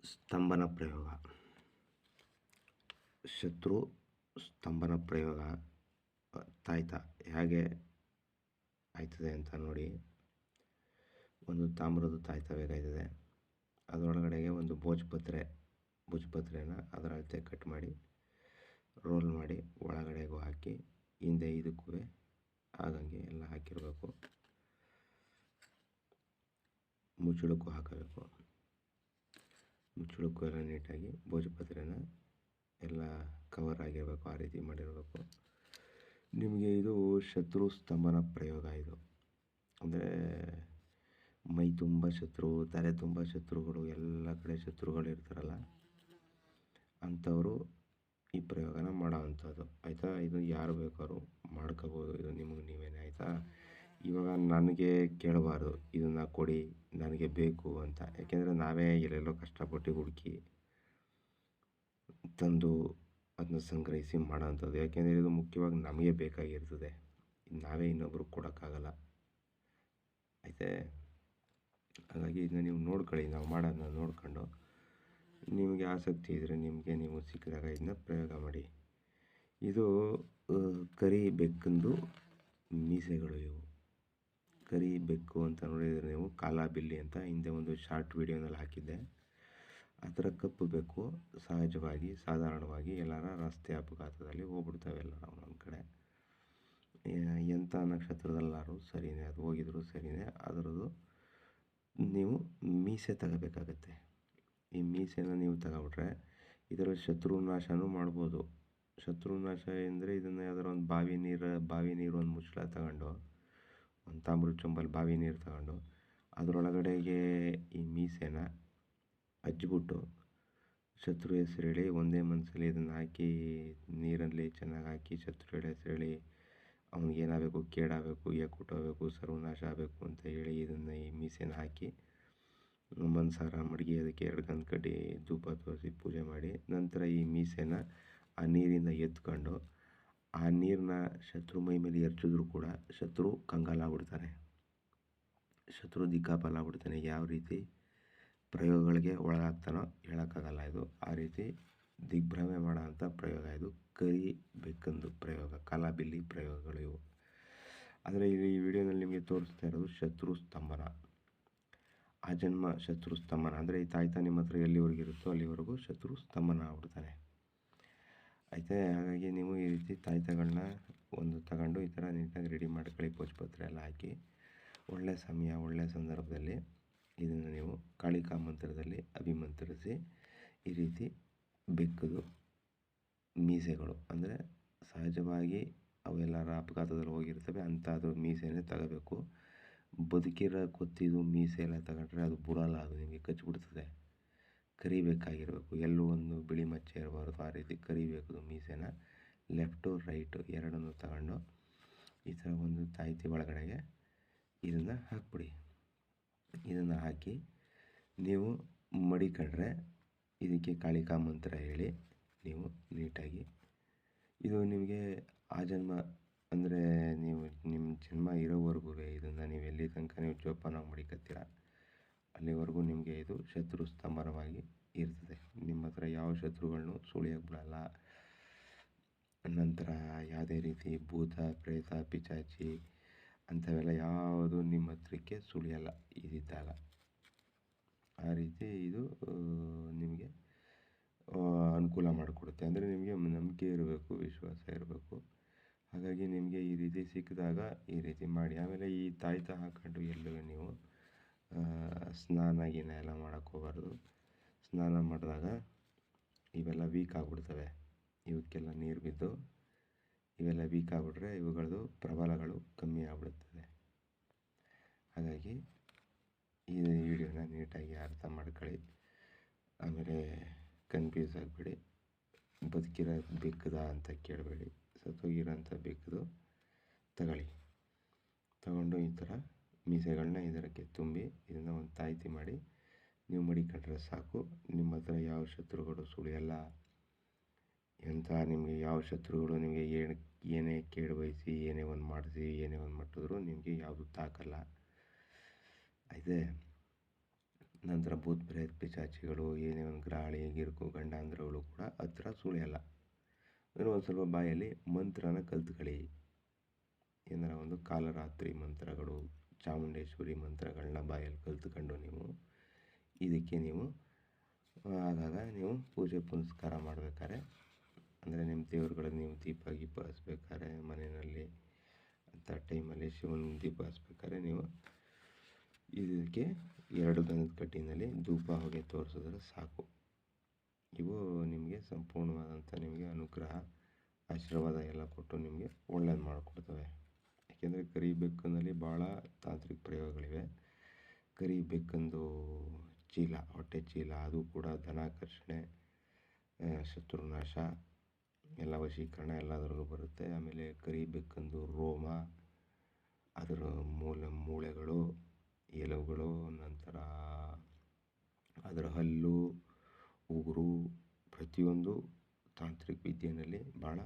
ಸ್ತಂಭನ ಪ್ರಯೋಗ. ಶತ್ರು ಸ್ತಂಭನ ಪ್ರಯೋಗ ತಾಯ್ತ ಹೇಗೆ ಆಯ್ತದೆ ಅಂತ ನೋಡಿ. ಒಂದು ತಾಮ್ರದ ತಾಯ್ತ ಬೇಕಾಯ್ತದೆ. ಅದರೊಳಗಡೆಗೆ ಒಂದು ಭೋಜಪತ್ರೆನ ಅದರ ಅಳತೆ ಕಟ್ ಮಾಡಿ ರೋಲ್ ಮಾಡಿ ಒಳಗಡೆಗೂ ಹಾಕಿ ಹಿಂದೆ ಇದಕ್ಕೂ ಆಗಂಗೆ ಎಲ್ಲ ಹಾಕಿರಬೇಕು. ಮುಚ್ಚಳಕ್ಕೂ ಹಾಕಬೇಕು. ಮುಚ್ಚಳಕ್ಕೂ ಎಲ್ಲ ನೀಟಾಗಿ ಭೋಜಪತ್ರೆನ ಎಲ್ಲ ಕವರ್ ಆಗಿರಬೇಕು. ಆ ರೀತಿ ಮಾಡಿರಬೇಕು. ನಿಮಗೆ ಇದು ಶತ್ರು ಸ್ತಂಭನ ಪ್ರಯೋಗ. ಇದು ಅಂದರೆ ಮೈ ತುಂಬ ಶತ್ರು, ತಲೆ ತುಂಬ ಶತ್ರುಗಳು, ಎಲ್ಲ ಕಡೆ ಶತ್ರುಗಳು ಇರ್ತಾರಲ್ಲ, ಅಂಥವರು ಈ ಪ್ರಯೋಗನ ಮಾಡೋ ಅಂಥದ್ದು ಆಯಿತಾ. ಇದು ಯಾರು ಬೇಕಾದ್ರೂ ಮಾಡ್ಕೋಬೋದು. ಇದು ನಿಮಗೆ ನೀವೇನೆ ಆಯಿತಾ. ಇವಾಗ ನನಗೆ ಕೇಳಬಾರ್ದು ಇದನ್ನು ಕೊಡಿ ನನಗೆ ಬೇಕು ಅಂತ. ಯಾಕೆಂದರೆ ನಾವೇ ಎಲ್ಲೆಲ್ಲೋ ಕಷ್ಟಪಟ್ಟು ಹುಡುಕಿ ತಂದು ಅದನ್ನ ಸಂಗ್ರಹಿಸಿ ಮಾಡೋ ಅಂಥದ್ದು. ಯಾಕೆಂದರೆ ಇದು ಮುಖ್ಯವಾಗಿ ನಮಗೆ ಬೇಕಾಗಿರ್ತದೆ. ನಾವೇ ಇನ್ನೊಬ್ರಿಗೆ ಕೊಡೋಕ್ಕಾಗಲ್ಲ ಆಯಿತೆ. ಹಾಗಾಗಿ ಇದನ್ನ ನೀವು ನೋಡ್ಕೊಳ್ಳಿ. ನಾವು ಮಾಡೋದನ್ನ ನೋಡ್ಕೊಂಡು ನಿಮಗೆ ಆಸಕ್ತಿ ಇದ್ದರೆ ನೀವು ಸಿಕ್ಕಿದಾಗ ಇದನ್ನ ಪ್ರಯೋಗ ಮಾಡಿ. ಇದು ಕರಿ ಬೆಕ್ಕಂದು ಮೀಸೆಗಳು. ಇವು ಕರಿ ಬೆಕ್ಕು ಅಂತ ನೋಡಿದರೆ ನೀವು ಕಾಲಾಬಿಲ್ಲಿ ಅಂತ ಹಿಂದೆ ಒಂದು ಶಾರ್ಟ್ ವಿಡಿಯೋನಲ್ಲಿ ಹಾಕಿದ್ದೆ. ಆ ಥರ ಕಪ್ಪು ಬೆಕ್ಕು ಸಹಜವಾಗಿ ಸಾಧಾರಣವಾಗಿ ಎಲ್ಲರ ರಸ್ತೆ ಅಪಘಾತದಲ್ಲಿ ಹೋಗ್ಬಿಡ್ತವೆ ಎಲ್ಲರ ಒಂದೊಂದು ಕಡೆ. ಎಂಥ ನಕ್ಷತ್ರದಲ್ಲಾರು ಸರಿಯೇ, ಅದು ಹೋಗಿದ್ರು ಸರಿಯೇ. ಅದರದ್ದು ನೀವು ಮೀಸೆ ತಗೋಬೇಕಾಗತ್ತೆ. ಈ ಮೀಸೆನ ನೀವು ತಗೊಬಿಟ್ರೆ ಇದರಲ್ಲಿ ಶತ್ರುನಾಶನೂ ಮಾಡ್ಬೋದು. ಶತ್ರುನಾಶ ಎಂದರೆ ಇದನ್ನು ಯಾವ್ದಾರು ಒಂದು ಬಾವಿ ನೀರು ಒಂದು ಮುಚ್ಚಳ ತಗೊಂಡು, ಒಂದು ತಾಮ್ರದ ಚೊಂಬಲ್ಲಿ ಬಾವಿ ನೀರು ತಗೊಂಡು ಅದರೊಳಗಡೆಗೆ ಈ ಮೀಸೆನ ಹಚ್ಬಿಟ್ಟು ಶತ್ರು ಹೆಸರು ಹೇಳಿ ಒಂದೇ ಮನಸ್ಸಲ್ಲಿ ಇದನ್ನು ಹಾಕಿ ನೀರಲ್ಲಿ ಚೆನ್ನಾಗಿ ಹಾಕಿ ಶತ್ರು ಹೆಸರು ಹೇಳಿ ಅವ್ನಿಗೆ ಏನಾಗಬೇಕು, ಕೇಡಾಗಬೇಕು, ಏಕುಟೋಗಬೇಕು, ಸರ್ವನಾಶ ಆಗಬೇಕು ಅಂತ ಹೇಳಿ ಇದನ್ನು ಈ ಮೀಸೆನ ಹಾಕಿ ಮನ್ಸಾರ ಮಡಗಿ ಅದಕ್ಕೆ 2 ಗಂಧ ಕಡ್ಡಿ ಧೂಪ ತೋರಿಸಿ ಪೂಜೆ ಮಾಡಿ ನಂತರ ಈ ಮೀಸೆನ ಆ ನೀರಿಂದ ಎತ್ಕೊಂಡು ಆ ನೀರನ್ನ ಶತ್ರು ಮೈ ಮೇಲೆ ಎರಚಿದ್ರು ಕೂಡ ಶತ್ರು ಕಂಗಾಲಾಗ್ಬಿಡ್ತಾನೆ, ಶತ್ರು ದಿಕ್ಕಾಪಾಲಾಗ್ಬಿಡ್ತಾನೆ. ಯಾವ ರೀತಿ ಪ್ರಯೋಗಗಳಿಗೆ ಒಳಗಾಗ್ತಾನೋ ಹೇಳೋಕ್ಕಾಗಲ್ಲ. ಇದು ಆ ರೀತಿ ದಿಗ್ಭ್ರಮೆ ಮಾಡೋ ಅಂಥ ಪ್ರಯೋಗ. ಇದು ಕರಿ ಬೆಕ್ಕಂದು ಪ್ರಯೋಗ, ಕಾಲಾಬಿಲ್ಲಿ ಪ್ರಯೋಗಗಳು ಇವು. ಆದರೆ ಈ ವಿಡಿಯೋನಲ್ಲಿ ನಿಮಗೆ ತೋರಿಸ್ತಾ ಇರೋದು ಶತ್ರು ಸ್ತಂಭನ, ಆ ಜನ್ಮ ಶತ್ರು ಸ್ತಂಭನ. ಅಂದರೆ ಈ ತಾಯ್ತ ನಿಮ್ಮ ಹತ್ರ ಎಲ್ಲಿವರೆಗೂ ಇರುತ್ತೋ ಅಲ್ಲಿವರೆಗೂ ಶತ್ರು ಸ್ತಂಭನ ಆಗ್ಬಿಡ್ತಾನೆ ಆಯಿತಾ. ಹಾಗಾಗಿ ನೀವು ಈ ರೀತಿ ತಾಯ್ತಗಳನ್ನ ಒಂದು ತಗೊಂಡು ಈ ಥರ ನೀಟಾಗಿ ರೆಡಿ ಮಾಡ್ಕೊಳ್ಳಿ. ಭೋಜಪತ್ರೆ ಎಲ್ಲ ಹಾಕಿ ಒಳ್ಳೆ ಸಮಯ ಒಳ್ಳೆಯ ಸಂದರ್ಭದಲ್ಲಿ ಇದನ್ನು ನೀವು ಕಾಳಿಕಾ ಮಂತ್ರದಲ್ಲಿ ಅಭಿಮಂತ್ರಿಸಿ ಈ ರೀತಿ ಬೆಕ್ಕದು ಮೀಸೆಗಳು, ಅಂದರೆ ಸಹಜವಾಗಿ ಅವೆಲ್ಲರ ಅಪಘಾತದಲ್ಲಿ ಹೋಗಿರ್ತವೆ ಅಂಥದ್ದು ಮೀಸೆನೇ ತಗೋಬೇಕು. ಬದುಕಿರೋ ಕೊತ್ತಿದ್ದು ಮೀಸೆ ಎಲ್ಲ ತಗೊಂಡ್ರೆ ಅದು ಬಿಡಲ್ಲ, ಅದು ನಿಮಗೆ ಕಚ್ಚಿಬಿಡ್ತದೆ. ಕರಿಬೇಕಾಗಿರಬೇಕು, ಎಲ್ಲೂ ಒಂದು ಬಿಳಿ ಮಚ್ಚೆ ಇರಬಾರ್ದು. ಆ ರೀತಿ ಕರಿಬೇಕು ಮೀಸೆನ. ಲೆಫ್ಟು ರೈಟು ಎರಡನ್ನೂ ತಗೊಂಡು ಈ ಥರ ಒಂದು ತಾಯ್ತಿ ಒಳಗಡೆಗೆ ಇದನ್ನು ಹಾಕ್ಬಿಡಿ. ಇದನ್ನು ಹಾಕಿ ನೀವು ಮಡಿಕೊಂಡ್ರೆ ಇದಕ್ಕೆ ಕಾಳಿಕಾ ಮಂತ್ರ ಹೇಳಿ ನೀವು ನೀಟಾಗಿ ಇದು ನಿಮಗೆ ಆ ಜನ್ಮ ಅಂದರೆ ನೀವು ನಿಮ್ಮ ಜನ್ಮ ಇರೋವರೆಗೂ ಇದನ್ನು ನೀವು ಎಲ್ಲಿ ತನಕ ನೀವು ಜೋಪಾನಾಗಿ ಮಡಿಕತ್ತೀರ ಅಲ್ಲಿವರೆಗೂ ನಿಮಗೆ ಇದು ಶತ್ರು ಸ್ತಂಭನವಾಗಿ ಇರ್ತದೆ. ನಿಮ್ಮ ಹತ್ರ ಯಾವ ಶತ್ರುಗಳನ್ನೂ ಸುಳಿಯೋಕ್ಕೆ ಬಿಡಲ್ಲ. ನಂತರ ಯಾವುದೇ ರೀತಿ ಭೂತ ಪ್ರೇತ ಪಿಚಾಚಿ ಅಂಥವೆಲ್ಲ ಯಾವುದು ನಿಮ್ಮ ಹತ್ರಕ್ಕೆ ಸುಳಿಯಲ್ಲ ಇದಿದ್ದಾಗ. ಆ ರೀತಿ ಇದು ನಿಮಗೆ ಅನುಕೂಲ ಮಾಡಿಕೊಡುತ್ತೆ. ಅಂದರೆ ನಿಮಗೆ ನಂಬಿಕೆ ಇರಬೇಕು, ವಿಶ್ವಾಸ ಇರಬೇಕು. ಹಾಗಾಗಿ ನಿಮಗೆ ಈ ರೀತಿ ಸಿಕ್ಕಿದಾಗ ಈ ರೀತಿ ಮಾಡಿ. ಆಮೇಲೆ ಈ ತಾಯ್ತ ಹಾಕ್ಕೊಂಡು ಎಲ್ಲೂ ನೀವು ಸ್ನಾನ ಗೀನ ಎಲ್ಲ ಮಾಡೋಕ್ಕೆ ಹೋಗಬಾರ್ದು. ಸ್ನಾನ ಮಾಡಿದಾಗ ಇವೆಲ್ಲ ವೀಕ್ ಆಗಿಬಿಡ್ತವೆ. ಇವಕ್ಕೆಲ್ಲ ನೀರು ಬಿದ್ದು ಇವೆಲ್ಲ ವೀಕ್ ಆಗಿಬಿಟ್ರೆ ಇವುಗಳದ್ದು ಪ್ರಬಲಗಳು ಕಮ್ಮಿ ಆಗಿಬಿಡುತ್ತದೆ. ಹಾಗಾಗಿ ಈ ವಿಡಿಯೋನ ನೀಟಾಗಿ ಅರ್ಥ ಮಾಡ್ಕೊಳ್ಳಿ. ಆಮೇಲೆ ಕನ್ಫ್ಯೂಸ್ ಆಗಿಬಿಡಿ. ಬದುಕಿರೋ ಬೆಕ್ಕದ ಅಂತ ಕೇಳಬೇಡಿ, ಸತ್ತೋಗಿರೋಂಥ ಬೆಕ್ಕದು ತಗೊಂಡು ಈ ಥರ ಮೀಸೆಗಳನ್ನ ಇದಕ್ಕೆ ತುಂಬಿ ಇದನ್ನು ಒಂದು ತಾಯ್ತಿ ಮಾಡಿ ನೀವು ಮಡಿಕೊಂಡ್ರೆ ಸಾಕು. ನಿಮ್ಮ ಹತ್ರ ಯಾವ ಶತ್ರುಗಳು ಸುಳಿಯಲ್ಲ. ಎಂಥ ನಿಮಗೆ ಯಾವ ಶತ್ರುಗಳು ನಿಮಗೆ ಏನೇ ಕೇಡು ಬಯಸಿ ಏನೇ ಒಂದು ಮಾಡಿಸಿ ಏನೇ ಒಂದು ಮಟ್ಟಿದ್ರು ನಿಮಗೆ ಯಾವುದು ತಾಕಲ್ಲ ಆಯಿತೆ. ನಂತರ ಭೂತ್ ಪ್ರೇತ ಪಿಶಾಚಿಗಳು ಏನೇ ಒಂದು ಗ್ರಾಳಿ ಗಿರ್ಕು ಗಂಡಾಂಧ್ರಗಳು ಕೂಡ ಹತ್ರ ಸುಳಿಯಲ್ಲ. ಅಂದರೆ ಒಂದು ಸ್ವಲ್ಪ ಬಾಯಲ್ಲಿ ಮಂತ್ರನ ಕಲ್ತ್ಕೊಳ್ಳಿ. ಏನಾರ ಒಂದು ಕಾಲರಾತ್ರಿ ಮಂತ್ರಗಳು, ಚಾಮುಂಡೇಶ್ವರಿ ಮಂತ್ರಗಳನ್ನ ಬಾಯಲ್ಲಿ ಕಲ್ತ್ಕೊಂಡು ಇದಕ್ಕೆ ನೀವು ಆಗಾಗ ನೀವು ಪೂಜೆ ಪುನಸ್ಕಾರ ಮಾಡಬೇಕಾದ್ರೆ, ಅಂದರೆ ನಿಮ್ಮ ದೇವ್ರುಗಳಿಗೆ ನೀವು ದೀಪ ಗೀಪ ಹಚ್ಬೇಕಾದ್ರೆ ಮನೆಯಲ್ಲಿ ಅಂಥ ಟೈಮಲ್ಲಿ ಶಿವನ ದೀಪ ಹಚ್ಬೇಕಾದ್ರೆ ನೀವು ಇದಕ್ಕೆ 2 ಗಂಧದ ಕಡ್ಡಿನಲ್ಲಿ ಧೂಪ ಹೊಗೆ ತೋರಿಸಿದ್ರೆ ಸಾಕು. ಇವು ನಿಮಗೆ ಸಂಪೂರ್ಣವಾದಂಥ ನಿಮಗೆ ಅನುಗ್ರಹ ಆಶೀರ್ವಾದ ಎಲ್ಲ ಕೊಟ್ಟು ನಿಮಗೆ ಒಳ್ಳೇದು ಮಾಡಿಕೊಡ್ತವೆ. ಏಕೆಂದರೆ ಕರಿಬೆಕ್ಕಿನಲ್ಲಿ ಭಾಳ ತಾಂತ್ರಿಕ ಪ್ರಯೋಗಗಳಿವೆ. ಕರಿಬೆಕ್ಕಂದು ಚೀಲ, ಹೊಟ್ಟೆ ಚೀಲ, ಅದು ಕೂಡ ಧನಾಕರ್ಷಣೆ, ಶತ್ರುನಾಶ, ಎಲ್ಲ ವಶೀಕರಣ ಎಲ್ಲದರಲ್ಲೂ ಬರುತ್ತೆ. ಆಮೇಲೆ ಕರಿಬೆಕ್ಕಂದು ರೋಮ, ಅದರ ಮೂಳೆಗಳು, ಎಲುಬುಗಳು, ನಂತರ ಅದರ ಹಲ್ಲು, ಉಗುರು, ಪ್ರತಿಯೊಂದು ತಾಂತ್ರಿಕ ವಿದ್ಯೆಯಲ್ಲಿ ಭಾಳ